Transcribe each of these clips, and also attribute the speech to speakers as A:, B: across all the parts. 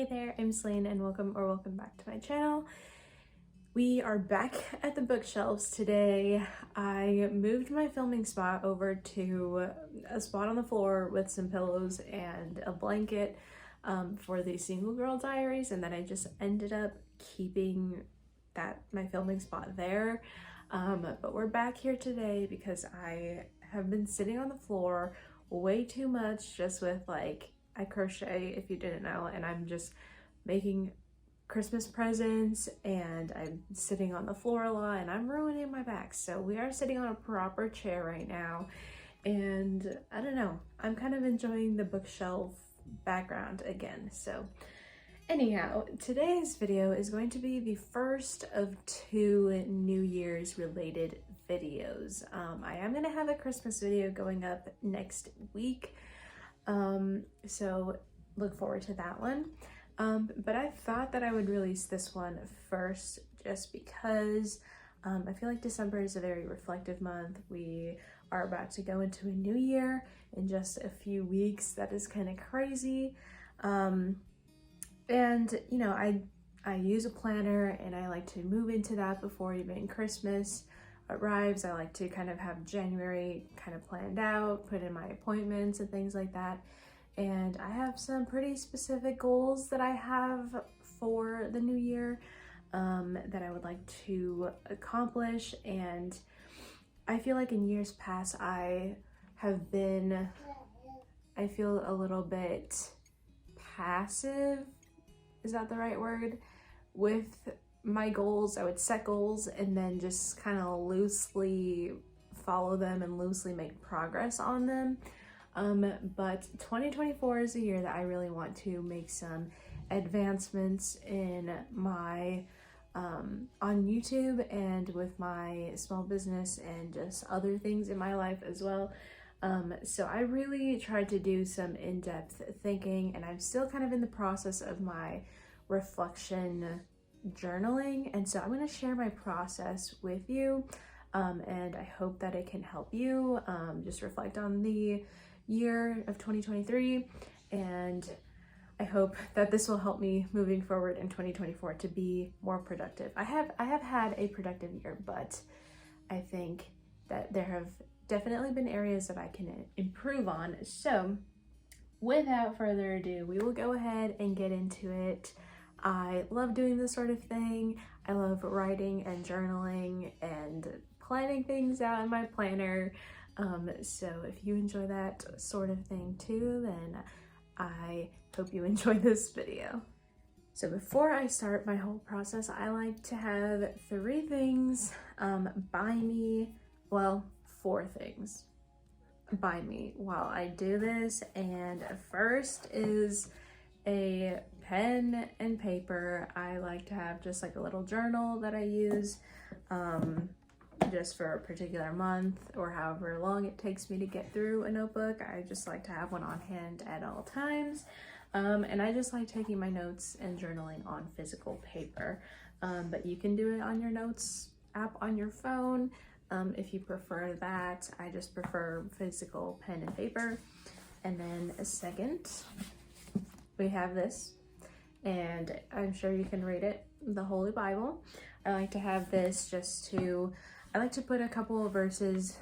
A: Hey there, I'm Celine and welcome back to my channel. We are back at the bookshelves today. I moved my filming spot over to a spot on the floor with some pillows and a blanket for the Single Girl Diaries, and then I just ended up keeping my filming spot there. But we're back here today because I have been sitting on the floor way too much, just with I crochet, if you didn't know, and I'm just making Christmas presents and I'm sitting on the floor a lot and I'm ruining my back. So we are sitting on a proper chair right now, and I don't know, I'm kind of enjoying the bookshelf background again. So anyhow, today's video is going to be the first of two New Year's related videos. I am going to have a Christmas video going up next week. So look forward to that one. But I thought that I would release this one first just because I feel like December is a very reflective month. We are about to go into a new year in just a few weeks. That is kind of crazy. And you know, I use a planner and I like to move into that before even Christmas arrives. I like to kind of have January kind of planned out, put in my appointments and things like that. And I have some pretty specific goals that I have for the new year that I would like to accomplish. And I feel like in years past I feel a little bit passive, is that the right word, with my goals. I would set goals and then just kind of loosely follow them and loosely make progress on them. But 2024 is a year that I really want to make some advancements in my on YouTube and with my small business and just other things in my life as well. So I really tried to do some in-depth thinking, and I'm still kind of in the process of my reflection journaling, and so I'm going to share my process with you, and I hope that it can help you just reflect on the year of 2023, and I hope that this will help me moving forward in 2024 to be more productive. I have had a productive year, but I think that there have definitely been areas that I can improve on. So without further ado, we will go ahead and get into it. I love doing this sort of thing. I love writing and journaling and planning things out in my planner. So if you enjoy that sort of thing too, then I hope you enjoy this video. So before I start my whole process, I like to have three things by me, well, four things by me while I do this. And first is a pen and paper. I like to have just like a little journal that I use just for a particular month or however long it takes me to get through a notebook. I just like to have one on hand at all times. And I just like taking my notes and journaling on physical paper. But you can do it on your notes app on your phone if you prefer that. I just prefer physical pen and paper. And then a second, we have this, and I'm sure you can read it, the Holy Bible. I like to have this I like to put a couple of verses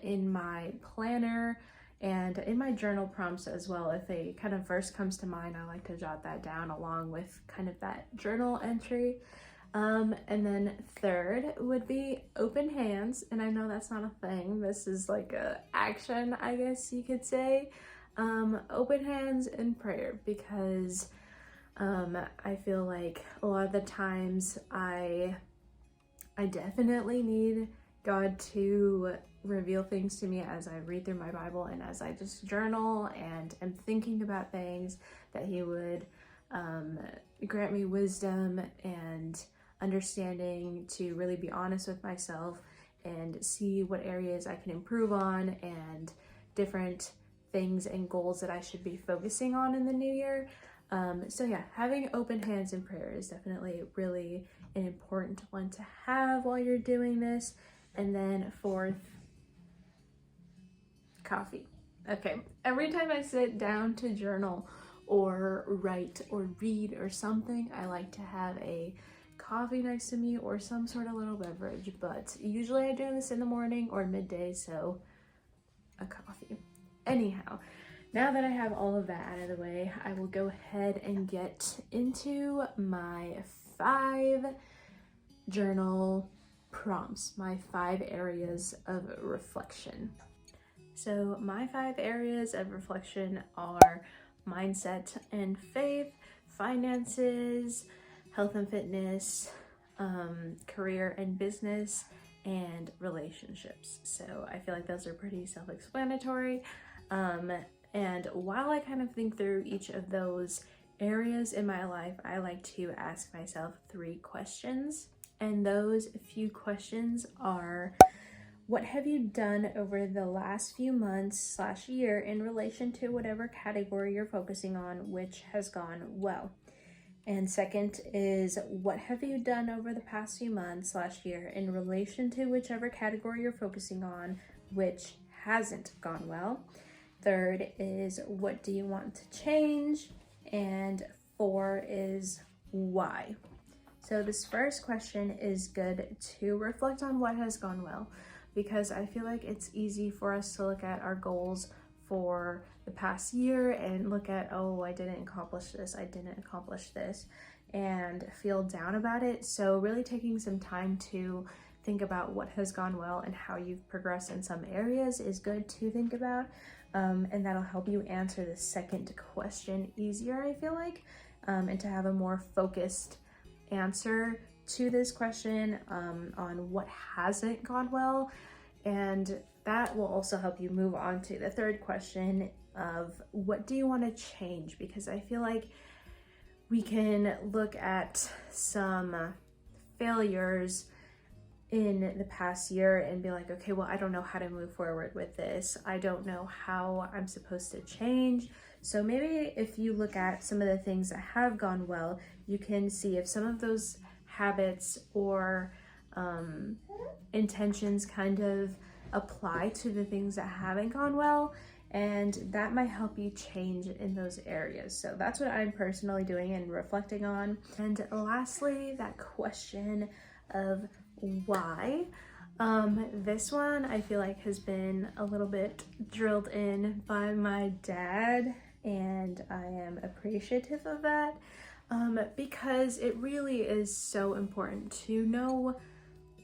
A: in my planner and in my journal prompts as well. If a kind of verse comes to mind, I like to jot that down along with kind of that journal entry. And then third would be open hands, and I know that's not a thing. This is like a action, I guess you could say. Open hands in prayer, because I feel like a lot of the times I definitely need God to reveal things to me as I read through my Bible and as I just journal and am thinking about things, that He would grant me wisdom and understanding to really be honest with myself and see what areas I can improve on and different things and goals that I should be focusing on in the new year. So yeah, having open hands in prayer is definitely really an important one to have while you're doing this. And then fourth, coffee. Okay, every time I sit down to journal or write or read or something, I like to have a coffee next to me or some sort of little beverage, but usually I do this in the morning or midday, so a coffee. Anyhow, now that I have all of that out of the way, I will go ahead and get into my 5 journal prompts, my 5 areas of reflection. So my 5 areas of reflection are mindset and faith, finances, health and fitness, career and business, and relationships. So I feel like those are pretty self-explanatory. And while I kind of think through each of those areas in my life, I like to ask myself 3 questions. And those few questions are, what have you done over the last few months / year in relation to whatever category you're focusing on, which has gone well? And second is, what have you done over the past few months / year in relation to whichever category you're focusing on, which hasn't gone well? Third is, what do you want to change? And 4 is, why? So this first question is good to reflect on what has gone well, because I feel like it's easy for us to look at our goals for the past year and look at, oh, I didn't accomplish this, and feel down about it. So really taking some time to think about what has gone well and how you've progressed in some areas is good to think about. And that'll help you answer the second question easier, I feel like, and to have a more focused answer to this question on what hasn't gone well. And that will also help you move on to the third question of, what do you want to change? Because I feel like we can look at some failures in the past year and be like, okay, well, I don't know how to move forward with this. I don't know how I'm supposed to change. So maybe if you look at some of the things that have gone well, you can see if some of those habits or intentions kind of apply to the things that haven't gone well, and that might help you change in those areas. So that's what I'm personally doing and reflecting on. And lastly, that question of why. This one I feel like has been a little bit drilled in by my dad, and I am appreciative of that, because it really is so important to know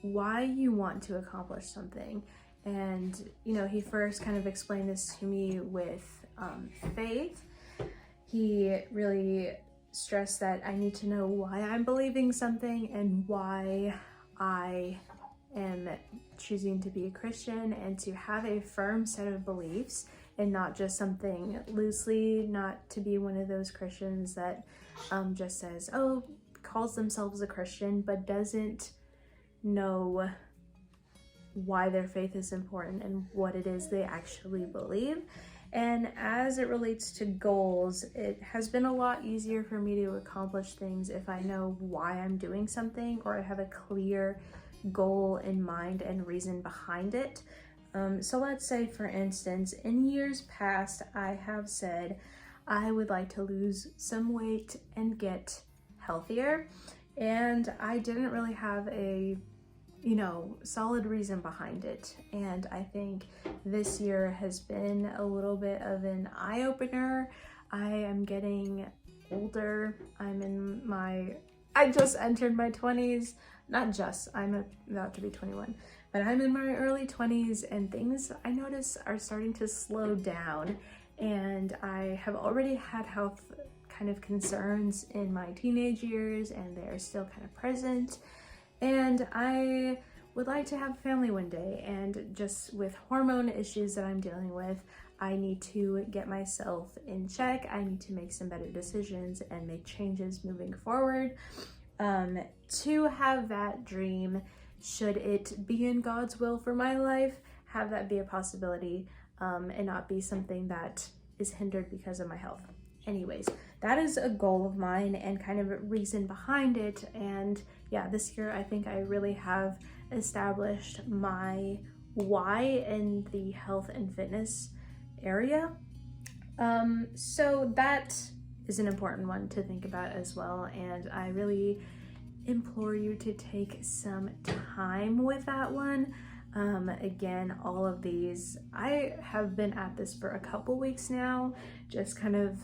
A: why you want to accomplish something. And you know, he first kind of explained this to me with faith. He really stressed that I need to know why I'm believing something and why I am choosing to be a Christian, and to have a firm set of beliefs and not just something loosely, not to be one of those Christians that just says, oh, calls themselves a Christian, but doesn't know why their faith is important and what it is they actually believe. And as it relates to goals, it has been a lot easier for me to accomplish things if I know why I'm doing something, or I have a clear goal in mind and reason behind it. So let's say, for instance, in years past, I have said I would like to lose some weight and get healthier. And I didn't really have a solid reason behind it. And I think this year has been a little bit of an eye-opener. I am getting older. I just entered my 20s. Not just, I'm about to be 21, but I'm in my early 20s, and things I notice are starting to slow down. And I have already had health kind of concerns in my teenage years, and they're still kind of present. And I would like to have a family one day, and just with hormone issues that I'm dealing with, I need to get myself in check. I need to make some better decisions and make changes moving forward. To have that dream, should it be in God's will for my life, have that be a possibility, and not be something that is hindered because of my health. Anyways, that is a goal of mine and kind of a reason behind it. And yeah, this year I think I really have established my why in the health and fitness area. So that is an important one to think about as well, and I really implore you to take some time with that one. Again, all of these, I have been at this for a couple weeks now, just kind of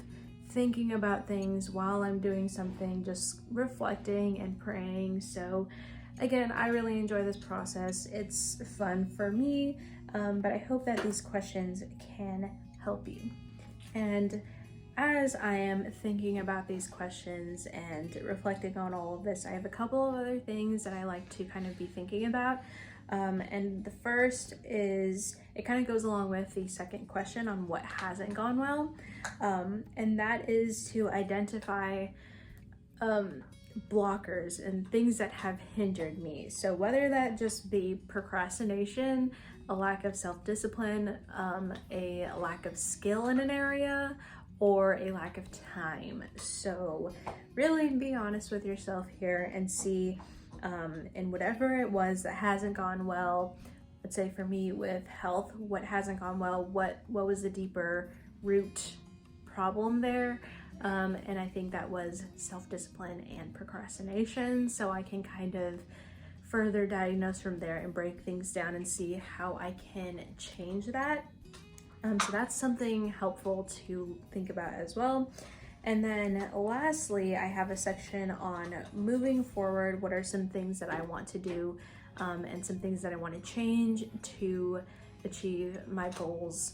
A: thinking about things while I'm doing something, just reflecting and praying. So again, I really enjoy this process. It's fun for me, but I hope that these questions can help you. And as I am thinking about these questions and reflecting on all of this, I have a couple of other things that I like to kind of be thinking about. And the first is, it kind of goes along with the second question on what hasn't gone well. And that is to identify blockers and things that have hindered me. So whether that just be procrastination, a lack of self-discipline, a lack of skill in an area, or a lack of time. So really be honest with yourself here and see, and whatever it was that hasn't gone well, let's say for me with health, what hasn't gone well, what was the deeper root problem there? And I think that was self-discipline and procrastination. So I can kind of further diagnose from there and break things down and see how I can change that. So that's something helpful to think about as well. And then lastly, I have a section on moving forward. What are some things that I want to do, and some things that I want to change to achieve my goals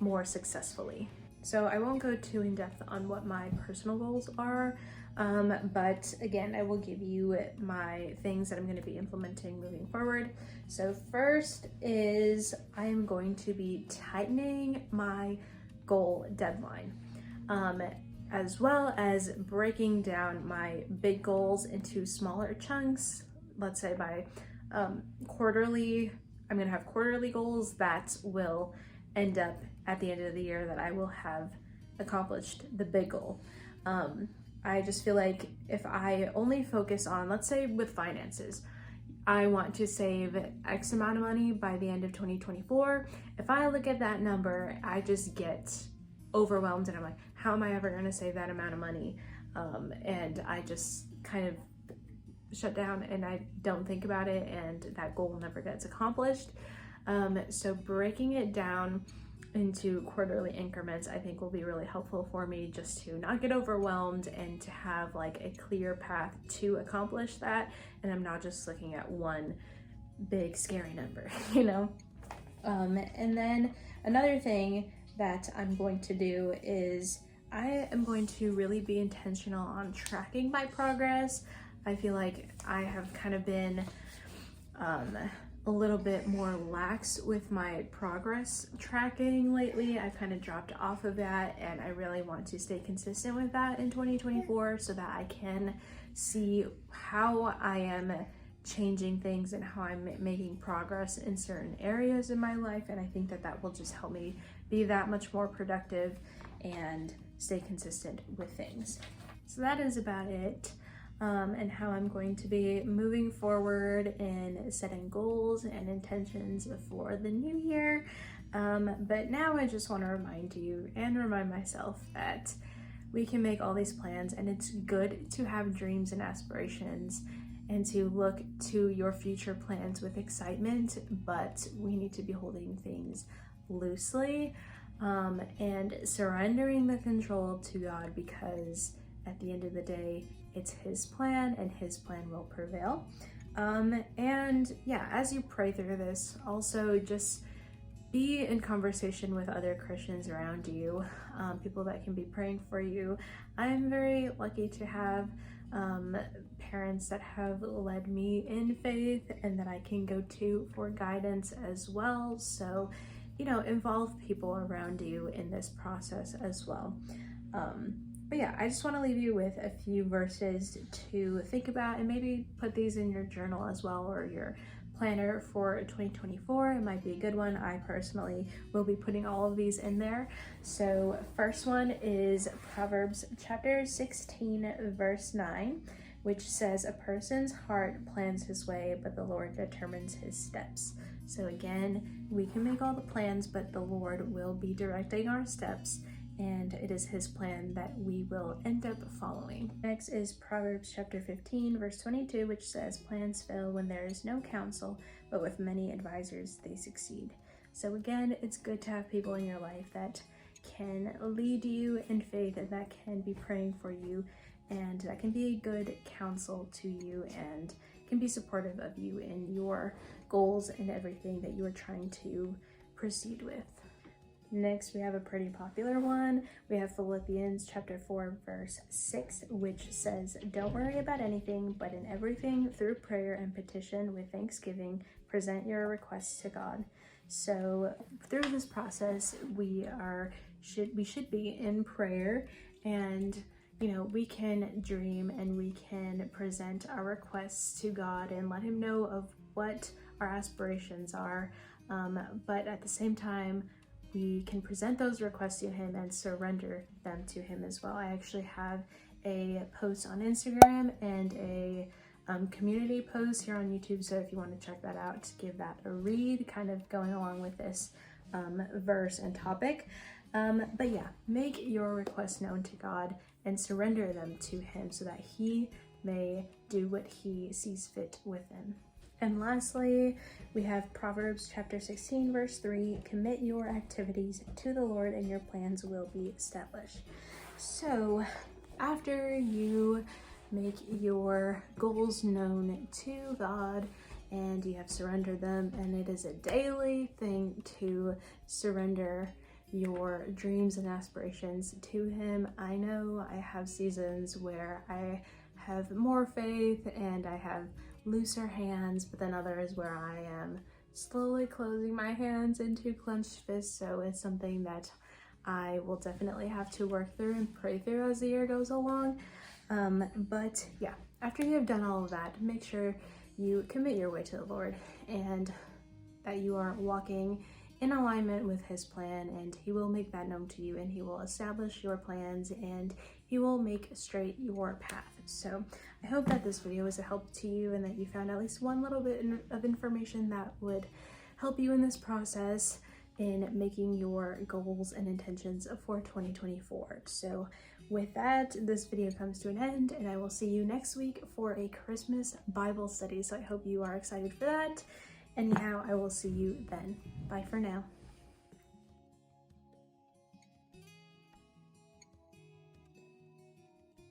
A: more successfully. So I won't go too in depth on what my personal goals are, but again, I will give you my things that I'm going to be implementing moving forward. So first is I am going to be tightening my goal deadline, as well as breaking down my big goals into smaller chunks. Let's say by quarterly, I'm going to have quarterly goals that will end up at the end of the year that I will have accomplished the big goal. I just feel like if I only focus on, let's say with finances, I want to save X amount of money by the end of 2024. If I look at that number, I just get overwhelmed and I'm like, how am I ever going to save that amount of money? And I just kind of shut down and I don't think about it, and that goal never gets accomplished. So breaking it down into quarterly increments, I think will be really helpful for me, just to not get overwhelmed and to have like a clear path to accomplish that. And I'm not just looking at one big scary number, you know? And then another thing that I'm going to do is I am going to really be intentional on tracking my progress. I feel like I have kind of been a little bit more lax with my progress tracking lately. I've kind of dropped off of that, and I really want to stay consistent with that in 2024 so that I can see how I am changing things and how I'm making progress in certain areas in my life. And I think that that will just help me be that much more productive and stay consistent with things. So that is about it. And how I'm going to be moving forward in setting goals and intentions for the new year. But now I just want to remind you and remind myself that we can make all these plans, and it's good to have dreams and aspirations and to look to your future plans with excitement, but we need to be holding things loosely, and surrendering the control to God, because at the end of the day, it's His plan and His plan will prevail. And yeah, as you pray through this, also just be in conversation with other Christians around you, people that can be praying for you. I'm very lucky to have parents that have led me in faith and that I can go to for guidance as well. So, you know, involve people around you in this process as well. But yeah, I just want to leave you with a few verses to think about, and maybe put these in your journal as well, or your planner for 2024. It might be a good one. I personally will be putting all of these in there. So first one is Proverbs chapter 16, verse 9, which says, "A person's heart plans his way, but the Lord determines his steps." So again, we can make all the plans, but the Lord will be directing our steps. and it is his plan that we will end up following. Next is Proverbs chapter 15, verse 22, which says, "Plans fail when there is no counsel, but with many advisors they succeed." So again, it's good to have people in your life that can lead you in faith and that can be praying for you and that can be a good counsel to you and can be supportive of you in your goals and everything that you are trying to proceed with. Next, we have a pretty popular one. We have Philippians chapter 4, verse 6, which says, "Don't worry about anything, but in everything, through prayer and petition with thanksgiving, present your requests to God." So through this process, we should be in prayer, and we can dream and we can present our requests to God and let him know of what our aspirations are. But at the same time, we can present those requests to him and surrender them to him as well. I actually have a post on Instagram and a community post here on YouTube, so if you want to check that out, give that a read, kind of going along with this verse and topic. But yeah, make your requests known to God and surrender them to him so that he may do what he sees fit with them. And lastly, we have Proverbs chapter 16, verse 3, "Commit your activities to the Lord and your plans will be established." So after you make your goals known to God and you have surrendered them, and it is a daily thing to surrender your dreams and aspirations to him. I know I have seasons where I have more faith and I have looser hands, but then others where I am slowly closing my hands into clenched fists. So it's something that I will definitely have to work through and pray through as the year goes along. But yeah, after you have done all of that, make sure you commit your way to the Lord and that you are walking in alignment with his plan, and he will make that known to you and he will establish your plans and he will make straight your path. So I hope that this video was a help to you and that you found at least one little bit of information that would help you in this process in making your goals and intentions for 2024. So with that, this video comes to an end and I will see you next week for a Christmas Bible study. So I hope you are excited for that. Anyhow, I will see you then. Bye for now.